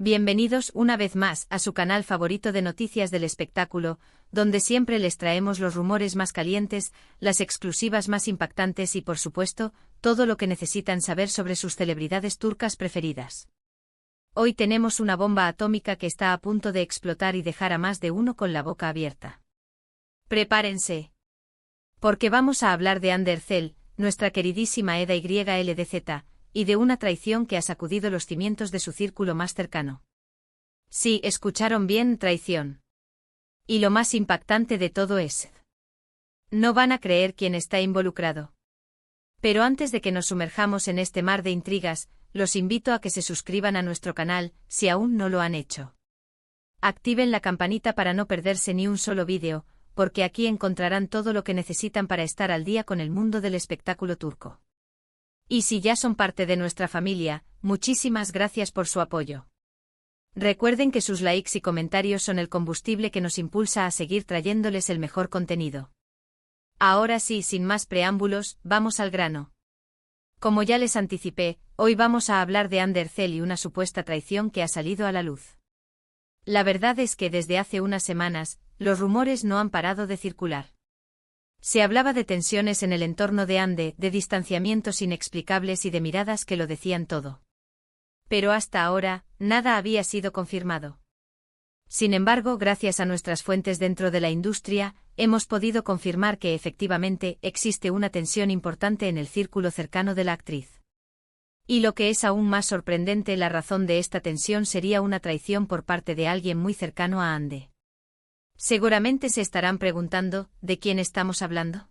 Bienvenidos una vez más a su canal favorito de noticias del espectáculo, donde siempre les traemos los rumores más calientes, las exclusivas más impactantes y por supuesto, todo lo que necesitan saber sobre sus celebridades turcas preferidas. Hoy tenemos una bomba atómica que está a punto de explotar y dejar a más de uno con la boca abierta. Prepárense. Porque vamos a hablar de Hande Erçel, nuestra queridísima Eda YLDZ, y de una traición que ha sacudido los cimientos de su círculo más cercano. Sí, escucharon bien, traición. Y lo más impactante de todo es: no van a creer quién está involucrado. Pero antes de que nos sumerjamos en este mar de intrigas, los invito a que se suscriban a nuestro canal, si aún no lo han hecho. Activen la campanita para no perderse ni un solo vídeo, porque aquí encontrarán todo lo que necesitan para estar al día con el mundo del espectáculo turco. Y si ya son parte de nuestra familia, muchísimas gracias por su apoyo. Recuerden que sus likes y comentarios son el combustible que nos impulsa a seguir trayéndoles el mejor contenido. Ahora sí, sin más preámbulos, vamos al grano. Como ya les anticipé, hoy vamos a hablar de Hande Erçel y una supuesta traición que ha salido a la luz. La verdad es que desde hace unas semanas, los rumores no han parado de circular. Se hablaba de tensiones en el entorno de Hande, de distanciamientos inexplicables y de miradas que lo decían todo. Pero hasta ahora, nada había sido confirmado. Sin embargo, gracias a nuestras fuentes dentro de la industria, hemos podido confirmar que efectivamente existe una tensión importante en el círculo cercano de la actriz. Y lo que es aún más sorprendente, la razón de esta tensión sería una traición por parte de alguien muy cercano a Hande. Seguramente se estarán preguntando, ¿de quién estamos hablando?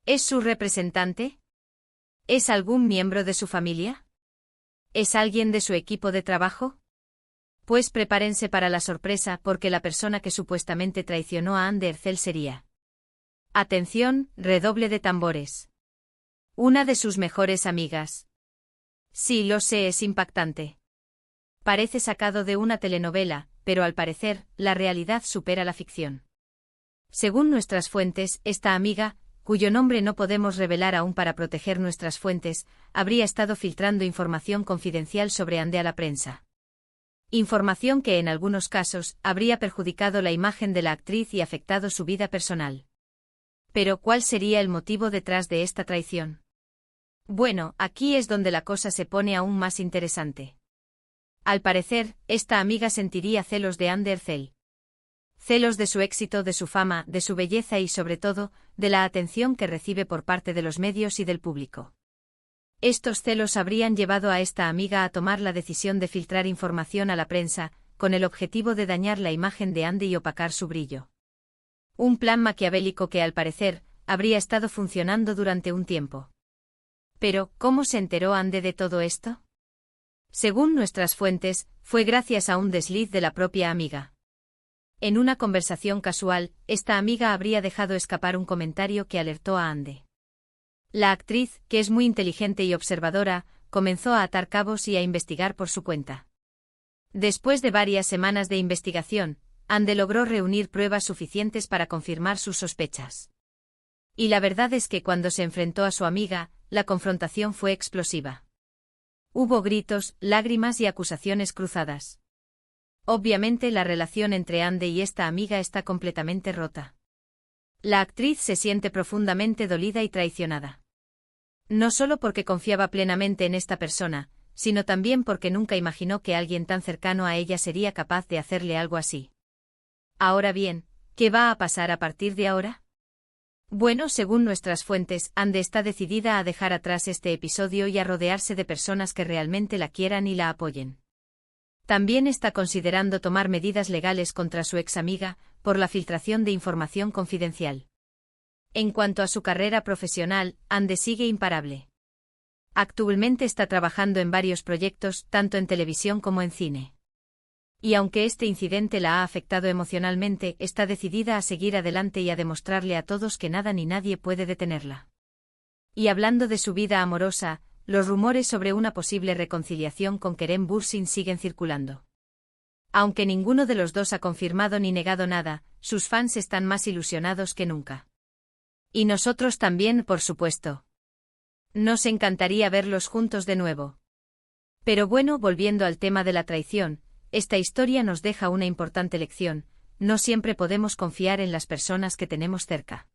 ¿Es su representante? ¿Es algún miembro de su familia? ¿Es alguien de su equipo de trabajo? Pues prepárense para la sorpresa, porque la persona que supuestamente traicionó a Hande Erçel sería... Atención, redoble de tambores. Una de sus mejores amigas. Sí, lo sé, es impactante. Parece sacado de una telenovela, pero al parecer, la realidad supera la ficción. Según nuestras fuentes, esta amiga, cuyo nombre no podemos revelar aún para proteger nuestras fuentes, habría estado filtrando información confidencial sobre Hande a la prensa. Información que en algunos casos habría perjudicado la imagen de la actriz y afectado su vida personal. Pero ¿cuál sería el motivo detrás de esta traición? Bueno, aquí es donde la cosa se pone aún más interesante. Al parecer, esta amiga sentiría celos de Hande Erçel. Celos de su éxito, de su fama, de su belleza y sobre todo, de la atención que recibe por parte de los medios y del público. Estos celos habrían llevado a esta amiga a tomar la decisión de filtrar información a la prensa, con el objetivo de dañar la imagen de Hande y opacar su brillo. Un plan maquiavélico que al parecer, habría estado funcionando durante un tiempo. Pero, ¿cómo se enteró Hande de todo esto? Según nuestras fuentes, fue gracias a un desliz de la propia amiga. En una conversación casual, esta amiga habría dejado escapar un comentario que alertó a Hande. La actriz, que es muy inteligente y observadora, comenzó a atar cabos y a investigar por su cuenta. Después de varias semanas de investigación, Hande logró reunir pruebas suficientes para confirmar sus sospechas. Y la verdad es que cuando se enfrentó a su amiga, la confrontación fue explosiva. Hubo gritos, lágrimas y acusaciones cruzadas. Obviamente la relación entre Hande y esta amiga está completamente rota. La actriz se siente profundamente dolida y traicionada. No solo porque confiaba plenamente en esta persona, sino también porque nunca imaginó que alguien tan cercano a ella sería capaz de hacerle algo así. Ahora bien, ¿qué va a pasar a partir de ahora? Bueno, según nuestras fuentes, Hande está decidida a dejar atrás este episodio y a rodearse de personas que realmente la quieran y la apoyen. También está considerando tomar medidas legales contra su ex amiga, por la filtración de información confidencial. En cuanto a su carrera profesional, Hande sigue imparable. Actualmente está trabajando en varios proyectos, tanto en televisión como en cine. Y aunque este incidente la ha afectado emocionalmente, está decidida a seguir adelante y a demostrarle a todos que nada ni nadie puede detenerla. Y hablando de su vida amorosa, los rumores sobre una posible reconciliación con Kerem Bürsin siguen circulando. Aunque ninguno de los dos ha confirmado ni negado nada, sus fans están más ilusionados que nunca. Y nosotros también, por supuesto. Nos encantaría verlos juntos de nuevo. Pero bueno, volviendo al tema de la traición, esta historia nos deja una importante lección: no siempre podemos confiar en las personas que tenemos cerca.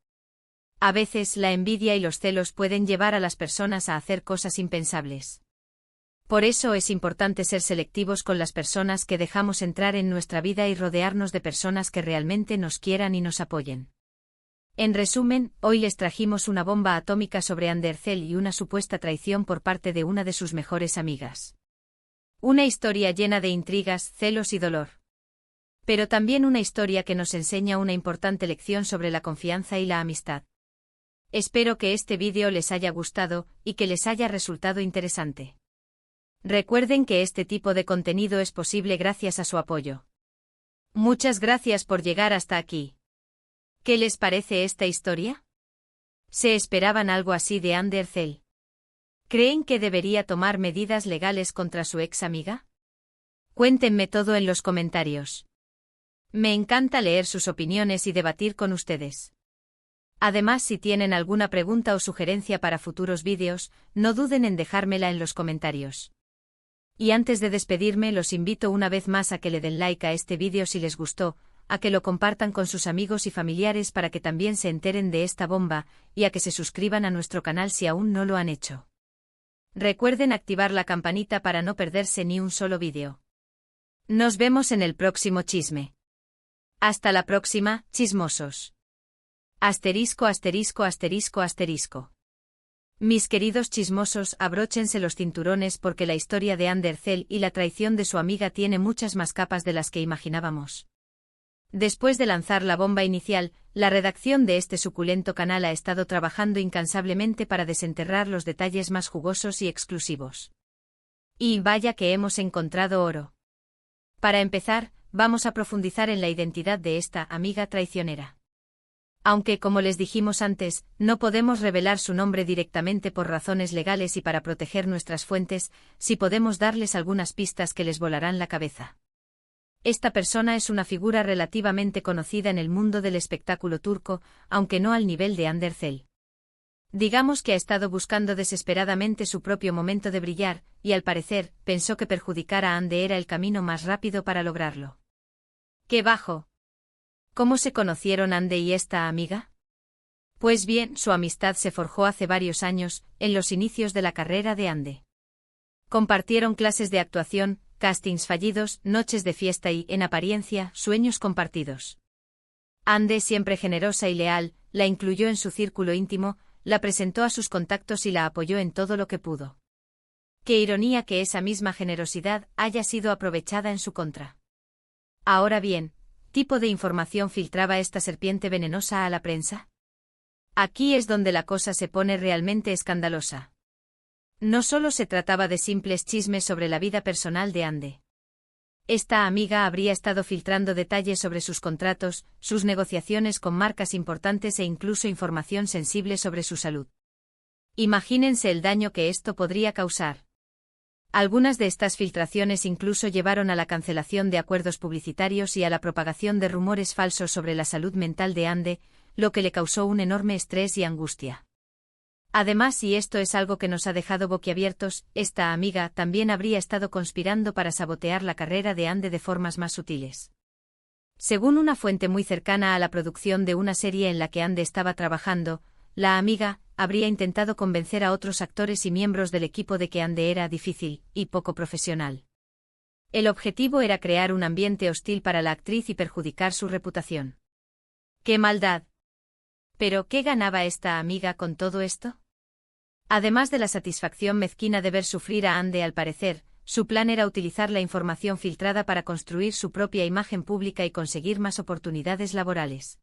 A veces la envidia y los celos pueden llevar a las personas a hacer cosas impensables. Por eso es importante ser selectivos con las personas que dejamos entrar en nuestra vida y rodearnos de personas que realmente nos quieran y nos apoyen. En resumen, hoy les trajimos una bomba atómica sobre Andercel y una supuesta traición por parte de una de sus mejores amigas. Una historia llena de intrigas, celos y dolor. Pero también una historia que nos enseña una importante lección sobre la confianza y la amistad. Espero que este vídeo les haya gustado y que les haya resultado interesante. Recuerden que este tipo de contenido es posible gracias a su apoyo. Muchas gracias por llegar hasta aquí. ¿Qué les parece esta historia? ¿Se esperaban algo así de Andercel? ¿Creen que debería tomar medidas legales contra su ex amiga? Cuéntenme todo en los comentarios. Me encanta leer sus opiniones y debatir con ustedes. Además, si tienen alguna pregunta o sugerencia para futuros vídeos, no duden en dejármela en los comentarios. Y antes de despedirme, los invito una vez más a que le den like a este vídeo si les gustó, a que lo compartan con sus amigos y familiares para que también se enteren de esta bomba, y a que se suscriban a nuestro canal si aún no lo han hecho. Recuerden activar la campanita para no perderse ni un solo vídeo. Nos vemos en el próximo chisme. Hasta la próxima, chismosos. Asterisco, asterisco, asterisco, asterisco. Mis queridos chismosos, abróchense los cinturones porque la historia de Andercel y la traición de su amiga tiene muchas más capas de las que imaginábamos. Después de lanzar la bomba inicial, la redacción de este suculento canal ha estado trabajando incansablemente para desenterrar los detalles más jugosos y exclusivos. Y vaya que hemos encontrado oro. Para empezar, vamos a profundizar en la identidad de esta amiga traicionera. Aunque, como les dijimos antes, no podemos revelar su nombre directamente por razones legales y para proteger nuestras fuentes, sí podemos darles algunas pistas que les volarán la cabeza. Esta persona es una figura relativamente conocida en el mundo del espectáculo turco, aunque no al nivel de Andercel. Digamos que ha estado buscando desesperadamente su propio momento de brillar, y al parecer, pensó que perjudicar a Ande era el camino más rápido para lograrlo. ¡Qué bajo! ¿Cómo se conocieron Ande y esta amiga? Pues bien, su amistad se forjó hace varios años, en los inicios de la carrera de Ande. Compartieron clases de actuación, castings fallidos, noches de fiesta y, en apariencia, sueños compartidos. Ande, siempre generosa y leal, la incluyó en su círculo íntimo, la presentó a sus contactos y la apoyó en todo lo que pudo. Qué ironía que esa misma generosidad haya sido aprovechada en su contra. Ahora bien, ¿tipo de información filtraba esta serpiente venenosa a la prensa? Aquí es donde la cosa se pone realmente escandalosa. No solo se trataba de simples chismes sobre la vida personal de Ande. Esta amiga habría estado filtrando detalles sobre sus contratos, sus negociaciones con marcas importantes e incluso información sensible sobre su salud. Imagínense el daño que esto podría causar. Algunas de estas filtraciones incluso llevaron a la cancelación de acuerdos publicitarios y a la propagación de rumores falsos sobre la salud mental de Ande, lo que le causó un enorme estrés y angustia. Además, y esto es algo que nos ha dejado boquiabiertos, esta amiga también habría estado conspirando para sabotear la carrera de Ande de formas más sutiles. Según una fuente muy cercana a la producción de una serie en la que Ande estaba trabajando, la amiga habría intentado convencer a otros actores y miembros del equipo de que Ande era difícil y poco profesional. El objetivo era crear un ambiente hostil para la actriz y perjudicar su reputación. ¡Qué maldad! ¿Pero qué ganaba esta amiga con todo esto? Además de la satisfacción mezquina de ver sufrir a Ande, al parecer, su plan era utilizar la información filtrada para construir su propia imagen pública y conseguir más oportunidades laborales.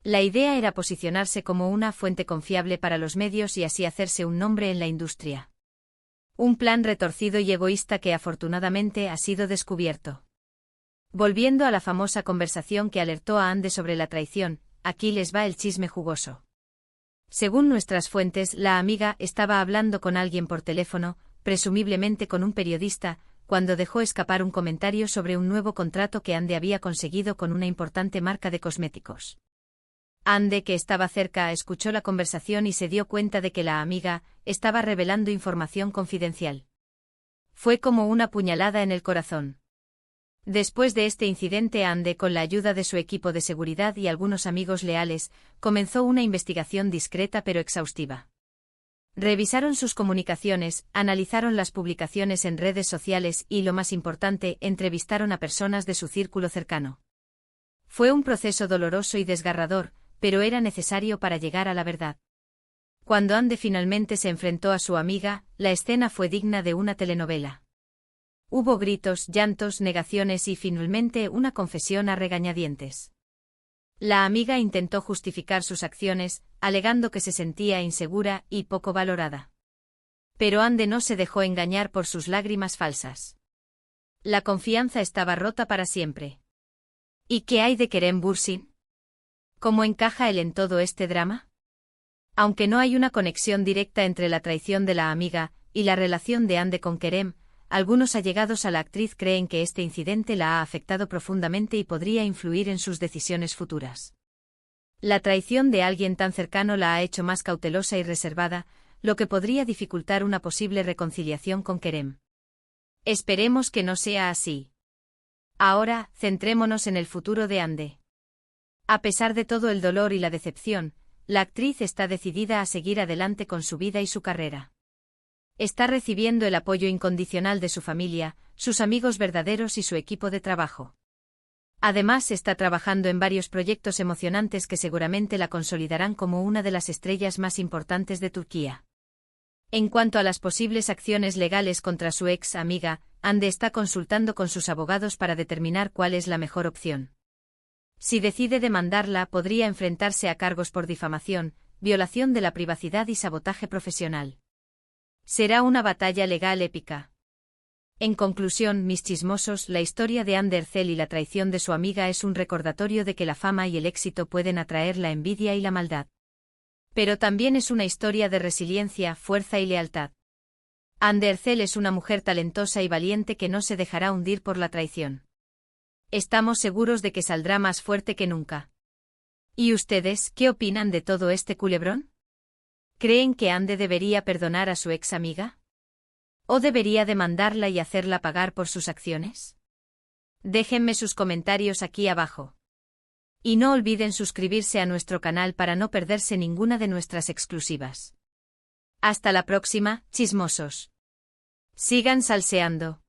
La idea era posicionarse como una fuente confiable para los medios y así hacerse un nombre en la industria. Un plan retorcido y egoísta que afortunadamente ha sido descubierto. Volviendo a la famosa conversación que alertó a Ande sobre la traición, aquí les va el chisme jugoso. Según nuestras fuentes, la amiga estaba hablando con alguien por teléfono, presumiblemente con un periodista, cuando dejó escapar un comentario sobre un nuevo contrato que Ande había conseguido con una importante marca de cosméticos. Ande, que estaba cerca, escuchó la conversación y se dio cuenta de que la amiga estaba revelando información confidencial. Fue como una puñalada en el corazón. Después de este incidente, Ande, con la ayuda de su equipo de seguridad y algunos amigos leales, comenzó una investigación discreta pero exhaustiva. Revisaron sus comunicaciones, analizaron las publicaciones en redes sociales y, lo más importante, entrevistaron a personas de su círculo cercano. Fue un proceso doloroso y desgarrador, pero era necesario para llegar a la verdad. Cuando Ande finalmente se enfrentó a su amiga, la escena fue digna de una telenovela. Hubo gritos, llantos, negaciones y finalmente una confesión a regañadientes. La amiga intentó justificar sus acciones, alegando que se sentía insegura y poco valorada. Pero Ande no se dejó engañar por sus lágrimas falsas. La confianza estaba rota para siempre. ¿Y qué hay de Kerem Bürsin? ¿Cómo encaja él en todo este drama? Aunque no hay una conexión directa entre la traición de la amiga y la relación de Ande con Kerem, algunos allegados a la actriz creen que este incidente la ha afectado profundamente y podría influir en sus decisiones futuras. La traición de alguien tan cercano la ha hecho más cautelosa y reservada, lo que podría dificultar una posible reconciliación con Kerem. Esperemos que no sea así. Ahora, centrémonos en el futuro de Ande. A pesar de todo el dolor y la decepción, la actriz está decidida a seguir adelante con su vida y su carrera. Está recibiendo el apoyo incondicional de su familia, sus amigos verdaderos y su equipo de trabajo. Además, está trabajando en varios proyectos emocionantes que seguramente la consolidarán como una de las estrellas más importantes de Turquía. En cuanto a las posibles acciones legales contra su ex amiga, Ande está consultando con sus abogados para determinar cuál es la mejor opción. Si decide demandarla, podría enfrentarse a cargos por difamación, violación de la privacidad y sabotaje profesional. Será una batalla legal épica. En conclusión, mis chismosos, la historia de Ande Erçel y la traición de su amiga es un recordatorio de que la fama y el éxito pueden atraer la envidia y la maldad. Pero también es una historia de resiliencia, fuerza y lealtad. Ande Erçel es una mujer talentosa y valiente que no se dejará hundir por la traición. Estamos seguros de que saldrá más fuerte que nunca. ¿Y ustedes, qué opinan de todo este culebrón? ¿Creen que Ande debería perdonar a su ex amiga? ¿O debería demandarla y hacerla pagar por sus acciones? Déjenme sus comentarios aquí abajo. Y no olviden suscribirse a nuestro canal para no perderse ninguna de nuestras exclusivas. Hasta la próxima, chismosos. Sigan salseando.